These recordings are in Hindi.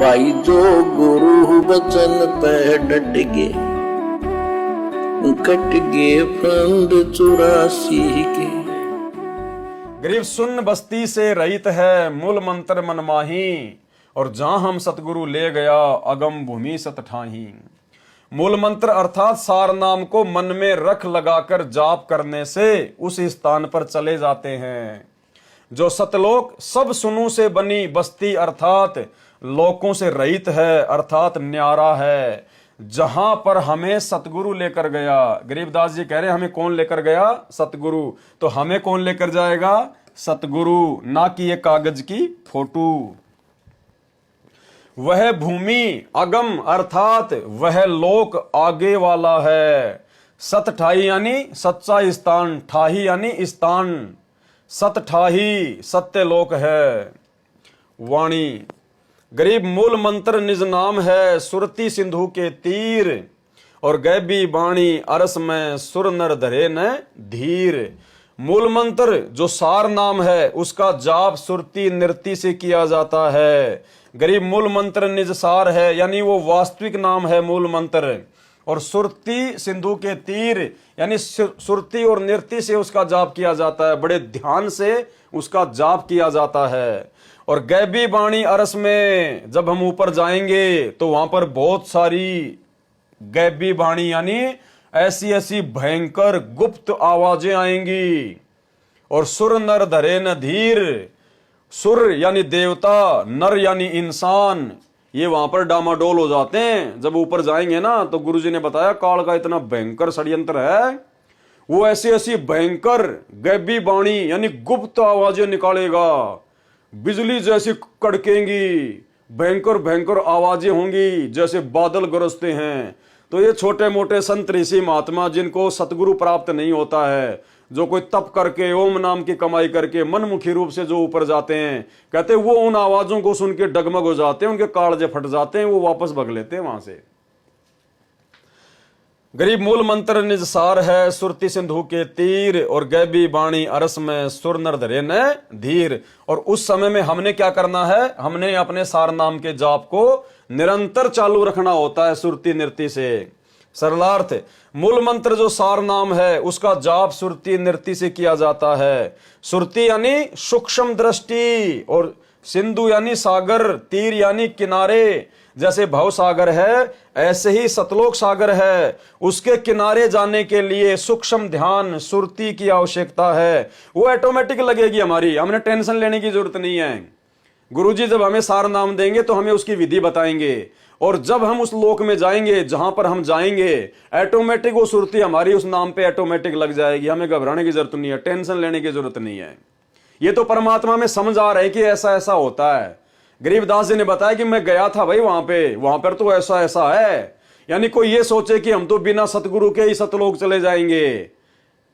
भाई जो गुरु बचन पे डट गे, कट गे फंद 84 के। गरीब सुन्न बस्ती से रहित है मूल मंत्र मनमाही, और जहां हम सतगुरु ले गया अगम भूमि सत ठाही। मूल मंत्र अर्थात सार नाम को मन में रख लगाकर जाप करने से उस स्थान पर चले जाते हैं जो सतलोक सब सुनू से बनी बस्ती अर्थात लोकों से रहित है, अर्थात न्यारा है, जहां पर हमें सतगुरु लेकर गया। गरीबदास जी कह रहे हैं हमें कौन लेकर गया? सतगुरु। तो हमें कौन लेकर जाएगा? सतगुरु, ना कि ये कागज की फोटो। वह भूमि अगम अर्थात वह लोक आगे वाला है। सत ठाही यानी सच्चा स्थान, ठाही यानी स्थान, सत ठाही सत्य लोक है। वाणी गरीब मूल मंत्र निज नाम है, सुरती सिंधु के तीर, और गैबी बाणी अरस में सुर नर धरे न धीर। मूल मंत्र जो सार नाम है उसका जाप सुरती नृत्य से किया जाता है। गरीब मूल मंत्र निज सार है यानी वो वास्तविक नाम है मूल मंत्र, और सुरती सिंधु के तीर यानी सुरती और नृत्य से उसका जाप किया जाता है, बड़े ध्यान से उसका जाप किया जाता है। और गैबी बाणी अरस में जब हम ऊपर जाएंगे तो वहां पर बहुत सारी गैबी बाणी यानी ऐसी ऐसी भयंकर गुप्त आवाजें आएंगी। और सुर नर धरे न धीर, सुर यानी देवता, नर यानी इंसान, ये वहां पर डामाडोल हो जाते हैं जब ऊपर जाएंगे ना। तो गुरुजी ने बताया काल का इतना भयंकर षड्यंत्र है, वो ऐसी ऐसी भयंकर गैबी बाणी यानी गुप्त आवाजें निकालेगा, बिजली जैसी कड़केंगी, भयंकर भयंकर आवाजें होंगी जैसे बादल गरजते हैं। तो ये छोटे मोटे संत ऋषि महात्मा जिनको सतगुरु प्राप्त नहीं होता है, जो कोई तप करके ओम नाम की कमाई करके मनमुखी रूप से जो ऊपर जाते हैं, कहते वो उन आवाजों को सुन के डगमग हो जाते हैं, उनके कालजे फट जाते हैं, वो वापस भग लेते हैं वहां से। गरीब मूल मंत्र निज सार है, सुरती सिंधु के तीर, और गैबी बाणी अरस में सुर नर धरे न धीर। और उस समय में हमने क्या करना है? हमने अपने सार नाम के जाप को निरंतर चालू रखना होता है सुरती नृत्य से। सरलार्थ मूल मंत्र जो सार नाम है उसका जाप सुरती नृत्य से किया जाता है। सुरती यानी सूक्ष्म दृष्टि, और सिंधु यानी सागर, तीर यानी किनारे। जैसे भव सागर है ऐसे ही सतलोक सागर है, उसके किनारे जाने के लिए सूक्ष्म ध्यान सुरती की आवश्यकता है। वो ऑटोमेटिक लगेगी हमारी, हमने टेंशन लेने की जरूरत नहीं है। गुरुजी जब हमें सार नाम देंगे तो हमें उसकी विधि बताएंगे, और जब हम उस लोक में जाएंगे जहां पर हम जाएंगे ऑटोमेटिक वो सुरती हमारी उस नाम पे ऑटोमेटिक लग जाएगी। हमें घबराने की जरूरत नहीं है, टेंशन लेने की जरूरत नहीं है। ये तो परमात्मा में समझ आ रहा है कि ऐसा ऐसा होता है। गरीबदास जी ने बताया कि मैं गया था भाई वहां पर तो ऐसा ऐसा है, यानी कोई ये सोचे कि हम तो बिना सतगुरु के ही सतलोक चले जाएंगे।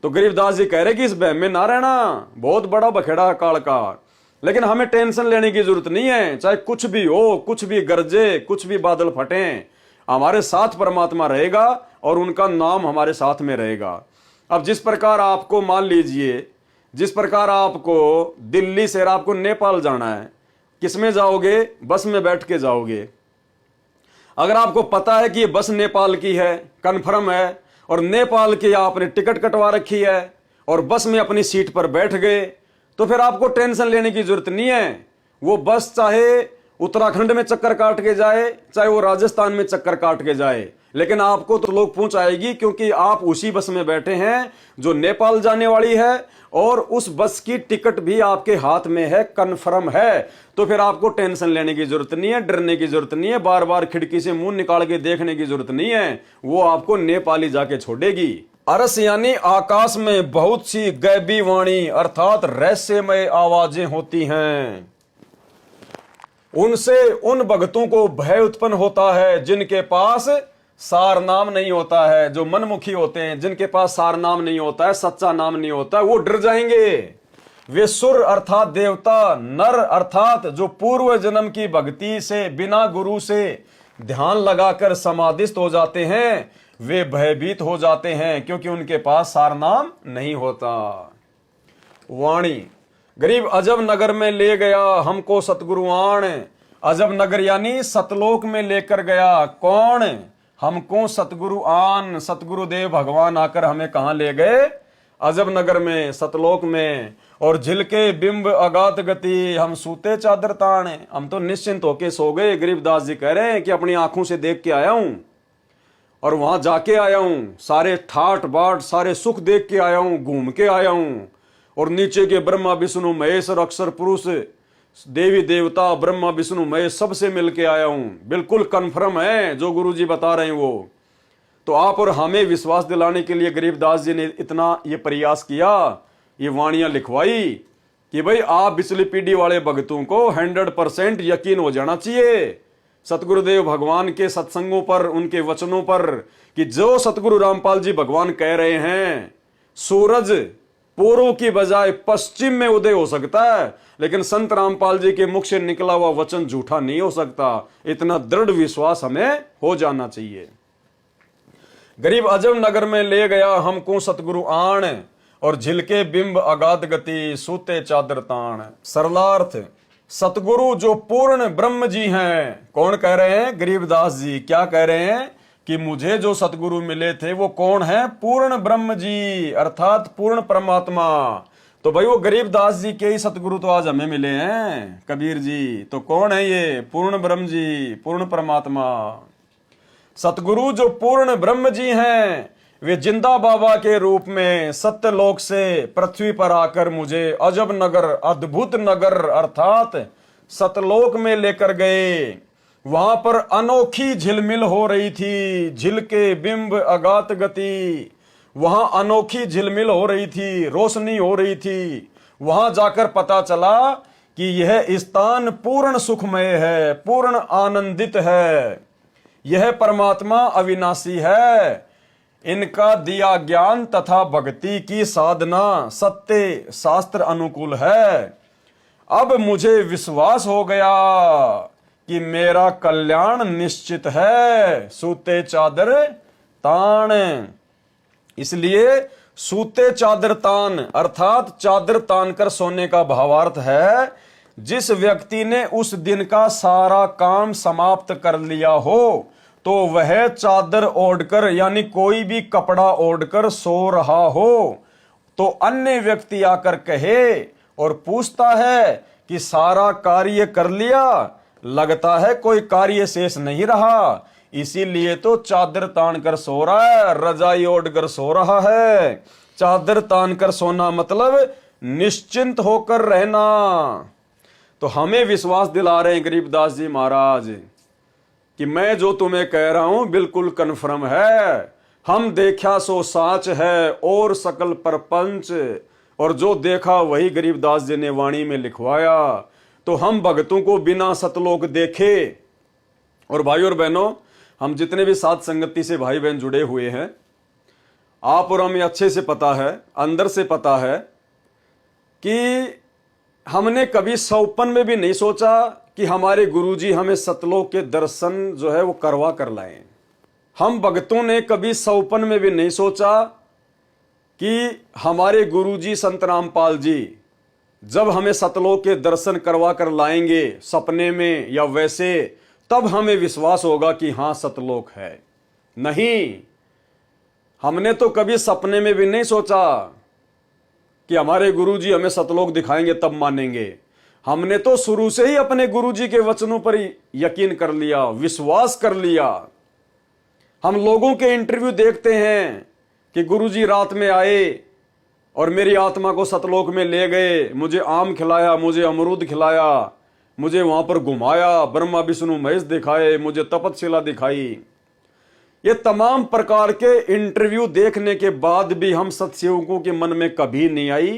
तो गरीबदास जी कह रहे कि इस बहम में ना रहना, बहुत बड़ा बखेड़ा है काल का। लेकिन हमें टेंशन लेने की जरूरत नहीं है, चाहे कुछ भी हो, कुछ भी गरजे, कुछ भी बादल फटे, हमारे साथ परमात्मा रहेगा और उनका नाम हमारे साथ में रहेगा। अब जिस प्रकार आपको मान लीजिए, जिस प्रकार आपको दिल्ली से आपको नेपाल जाना है, किसमें जाओगे? बस में बैठ के जाओगे। अगर आपको पता है कि ये बस नेपाल की है, कन्फर्म है, और नेपाल की आपने टिकट कटवा रखी है और बस में अपनी सीट पर बैठ गए, तो फिर आपको टेंशन लेने की जरूरत नहीं है। वो बस चाहे उत्तराखंड में चक्कर काट के जाए, चाहे वो राजस्थान में चक्कर काट के जाए, लेकिन आपको तो लोग पहुंचाएगी, क्योंकि आप उसी बस में बैठे हैं जो नेपाल जाने वाली है, और उस बस की टिकट भी आपके हाथ में है, कन्फर्म है। तो फिर आपको टेंशन लेने की जरूरत नहीं है, डरने की जरूरत नहीं है, बार बार खिड़की से मुंह निकाल के देखने की जरूरत नहीं है। वो आपको नेपाली जाके छोड़ेगी। अरस यानी आकाश में बहुत सी गैबी वाणी अर्थात रहस्यमय आवाजें होती हैं, उनसे उन भक्तों को भय उत्पन्न होता है जिनके पास सार नाम नहीं होता है, जो मनमुखी होते हैं, जिनके पास सार नाम नहीं होता है, सच्चा नाम नहीं होता है, वो डर जाएंगे। वे सुर अर्थात देवता, नर अर्थात जो पूर्व जन्म की भक्ति से बिना गुरु से ध्यान लगाकर समाधिस्थ हो जाते हैं, वे भयभीत हो जाते हैं क्योंकि उनके पास सार नाम नहीं होता। वाणी गरीब अजब नगर में ले गया हमको सतगुरुआण, अजब नगर यानी सतलोक में लेकर गया। कौन? हमको सतगुरु आन, सतगुरुदेव भगवान आकर हमें कहां ले गए? अजब नगर में, सतलोक में। और झिलके बिंब अगात गति, हम सूते चादर तान, हम तो निश्चिंत होके सो गए। गरीबदास जी कह रहे हैं कि अपनी आंखों से देख के आया हूं और वहां जाके आया हूं, सारे ठाट बाट सारे सुख देख के आया हूं, घूम के आया हूं। और नीचे के ब्रह्मा विष्णु महेश और अक्षर पुरुष, देवी देवता ब्रह्मा विष्णु महेश सबसे मिलके आया हूं। बिल्कुल कन्फर्म है जो गुरुजी बता रहे हैं वो। तो आप और हमें विश्वास दिलाने के लिए गरीबदास जी ने इतना ये प्रयास किया, ये वाणियां लिखवाई कि भाई आप पिछली पीढ़ी वाले भक्तों को 100% यकीन हो जाना चाहिए सतगुरुदेव भगवान के सत्संगों पर, उनके वचनों पर, कि जो सतगुरु रामपाल जी भगवान कह रहे हैं, सूरज पूर्व की बजाय पश्चिम में उदय हो सकता है, लेकिन संत रामपाल जी के मुख से निकला हुआ वचन झूठा नहीं हो सकता। इतना दृढ़ विश्वास हमें हो जाना चाहिए। गरीब अजब नगर में ले गया हमको सतगुरु आण, और झिलके बिंब अगाध गति, सूते चादर ताण। सरलार्थ, सतगुरु जो पूर्ण ब्रह्म जी हैं। कौन कह रहे हैं? गरीबदास जी। क्या कह रहे हैं? कि मुझे जो सतगुरु मिले थे वो कौन है? पूर्ण ब्रह्म जी, अर्थात पूर्ण परमात्मा। तो भाई वो गरीबदास जी के ही सतगुरु तो आज हमें मिले हैं, कबीर जी। तो कौन है ये? पूर्ण ब्रह्म जी, पूर्ण परमात्मा। सतगुरु जो पूर्ण ब्रह्म जी हैं, वे जिंदा बाबा के रूप में सत्यलोक से पृथ्वी पर आकर मुझे अजब नगर, अद्भुत नगर अर्थात सतलोक में लेकर गए। वहां पर अनोखी झिलमिल हो रही थी, झिलके बिंब अगात गति। वहां अनोखी झिलमिल हो रही थी, रोशनी हो रही थी। वहां जाकर पता चला कि यह स्थान पूर्ण सुखमय है, पूर्ण आनंदित है। यह परमात्मा अविनाशी है। इनका दिया ज्ञान तथा भक्ति की साधना सत्य शास्त्र अनुकूल है। अब मुझे विश्वास हो गया कि मेरा कल्याण निश्चित है। सूते चादर तान, इसलिए सूते चादर तान अर्थात चादर तान कर सोने का भावार्थ है जिस व्यक्ति ने उस दिन का सारा काम समाप्त कर लिया हो तो वह चादर ओढ़कर यानी कोई भी कपड़ा ओढ़कर सो रहा हो तो अन्य व्यक्ति आकर कहे और पूछता है कि सारा कार्य कर लिया, लगता है कोई कार्य शेष नहीं रहा, इसीलिए तो चादर तान कर सो रहा है, रजाई ओढ़ कर सो रहा है। चादर तान कर सोना मतलब निश्चिंत होकर रहना। तो हमें विश्वास दिला रहे हैं गरीबदास जी महाराज कि मैं जो तुम्हें कह रहा हूं बिल्कुल कन्फर्म है। हम देखा सो साच है और सकल परपंच, और जो देखा वही गरीबदास जी ने वाणी में लिखवाया। तो हम भक्तों को बिना सतलोक देखे, और भाई और बहनों हम जितने भी साथ संगति से भाई बहन जुड़े हुए हैं, आप और हमें अच्छे से पता है, अंदर से पता है कि हमने कभी सौपन में भी नहीं सोचा कि हमारे गुरुजी हमें सतलोक के दर्शन जो है वो करवा कर लाएं। हम भक्तों ने कभी सौपन में भी नहीं सोचा कि हमारे गुरुजी संत रामपाल जी जब हमें सतलोक के दर्शन करवा कर लाएंगे सपने में या वैसे, तब हमें विश्वास होगा कि हां सतलोक है। नहीं, हमने तो कभी सपने में भी नहीं सोचा कि हमारे गुरुजी हमें सतलोक दिखाएंगे तब मानेंगे। हमने तो शुरू से ही अपने गुरुजी के वचनों पर यकीन कर लिया, विश्वास कर लिया। हम लोगों के इंटरव्यू देखते हैं कि गुरुजी रात में आए और मेरी आत्मा को सतलोक में ले गए, मुझे आम खिलाया, मुझे अमरूद खिलाया, मुझे वहां पर घुमाया, ब्रह्मा विष्णु महेश दिखाए, मुझे तपतशिला दिखाई। ये तमाम प्रकार के इंटरव्यू देखने के बाद भी हम सत्सेवकों के मन में कभी नहीं आई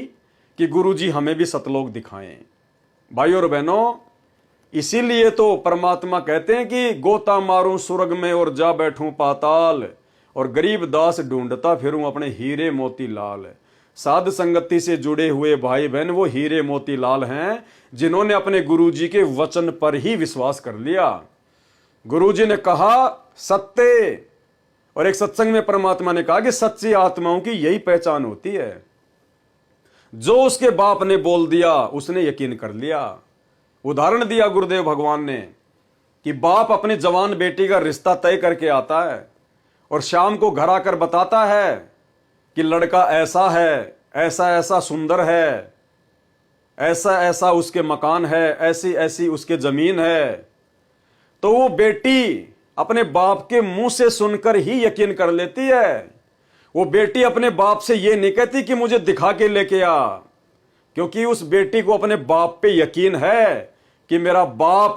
कि गुरुजी हमें भी सतलोक दिखाएं। भाई और बहनों, इसीलिए तो परमात्मा कहते हैं कि गोता मारूं स्वर्ग में और जा बैठूं पाताल, और गरीब दास ढूंढता फिरूं अपने हीरे मोती लाल। साध संगति से जुड़े हुए भाई बहन वो हीरे मोती लाल हैं जिन्होंने अपने गुरुजी के वचन पर ही विश्वास कर लिया। गुरुजी ने कहा सत्य, और एक सत्संग में परमात्मा ने कहा कि सच्ची आत्माओं की यही पहचान होती है। जो उसके बाप ने बोल दिया उसने यकीन कर लिया। उदाहरण दिया गुरुदेव भगवान ने कि बाप अपनी जवान बेटी का रिश्ता तय करके आता है और शाम को घर आकर बताता है कि लड़का ऐसा है, ऐसा ऐसा सुंदर है, ऐसा ऐसा उसके मकान है, ऐसी ऐसी उसके जमीन है। तो वो बेटी अपने बाप के मुंह से सुनकर ही यकीन कर लेती है। वो बेटी अपने बाप से ये नहीं कहती कि मुझे दिखा के लेके आ, क्योंकि उस बेटी को अपने बाप पे यकीन है कि मेरा बाप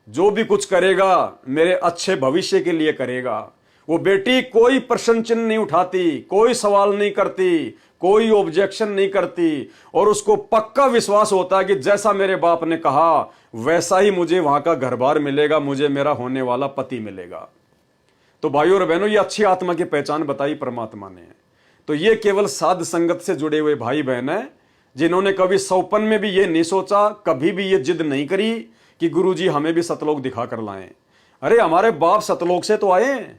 जो भी कुछ करेगा मेरे अच्छे भविष्य के लिए करेगा। वो बेटी कोई प्रश्न चिन्ह नहीं उठाती, कोई सवाल नहीं करती, कोई ऑब्जेक्शन नहीं करती, और उसको पक्का विश्वास होता है कि जैसा मेरे बाप ने कहा वैसा ही मुझे वहां का घर बार मिलेगा, मुझे मेरा होने वाला पति मिलेगा। तो भाइयों और बहनों, ये अच्छी आत्मा की पहचान बताई परमात्मा ने। तो ये केवल साध संगत से जुड़े हुए भाई बहन हैं जिन्होंने कभी सौपन में भी ये नहीं सोचा, कभी भी ये जिद नहीं करी कि गुरुजी हमें भी सतलोक दिखा कर लाएं। अरे हमारे बाप सतलोक से तो आए,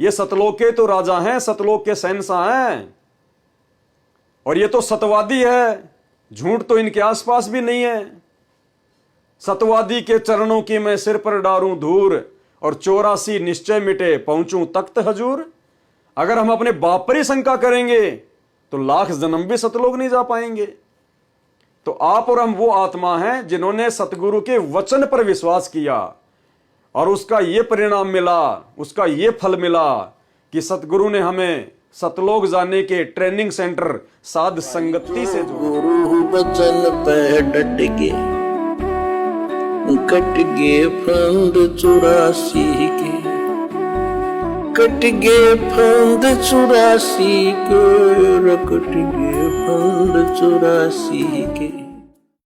ये सतलोक के तो राजा हैं, सतलोक के शहंशाह हैं, और ये तो सतवादी है, झूठ तो इनके आसपास भी नहीं है। सतवादी के चरणों की मैं सिर पर डारूं धूर, और 84 निश्चय मिटे पहुंचूं तख्त हजूर। अगर हम अपने बाप पर ही शंका करेंगे तो लाख जन्म भी सतलोक नहीं जा पाएंगे। तो आप और हम वो आत्मा हैं जिन्होंने सतगुरु के वचन पर विश्वास किया और उसका ये परिणाम मिला, उसका ये फल मिला कि सतगुरु ने हमें सतलोक जाने के ट्रेनिंग सेंटर साध संगति से जोड़ा। गुरु बचन पे डट के कट गे फंद 84 के, कट गे फंद 84 के, कट गे फंद 84 के।